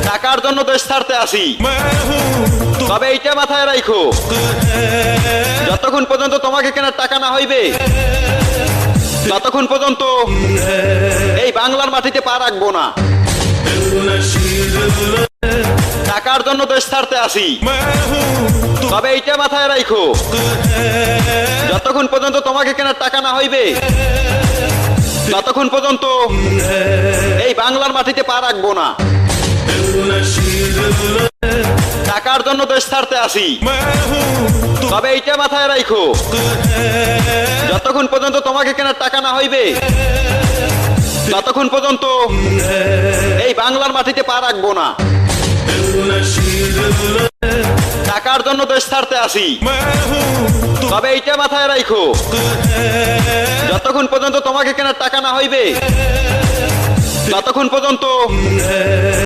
টাকার জন্য দেশ ছাড়তে আসি, তবে এইটা মাথায় রাখো, যতক্ষণ পর্যন্ত তোমাকে কেনার টাকা না হইবে ততক্ষণ পর্যন্ত এই বাংলার মাটিতে পা রাখবো না। টাকার জন্য দেশ ছাড়তে আসি, তবে এইটা মাথায় রাখো, যতক্ষণ পর্যন্ত তোমাকে কেনার টাকা না হইবে ততক্ষণ পর্যন্ত এই বাংলার মাটিতে পা রাখবো না। টাকার জন্য দেশ ছাড়তে আসি, তবে এইটা মাথায় রাখো, যতক্ষণ পর্যন্ত তোমাকে কেনার টাকা না হইবে ততক্ষণ পর্যন্ত এই বাংলার মাটিতে পা রাখবো না। টাকার জন্য দেশ ছাড়তে আসি, তবে এইটা মাথায় রাখো, যতক্ষণ পর্যন্ত তোমাকে কেনার টাকা না হইবে ততক্ষণ পর্যন্ত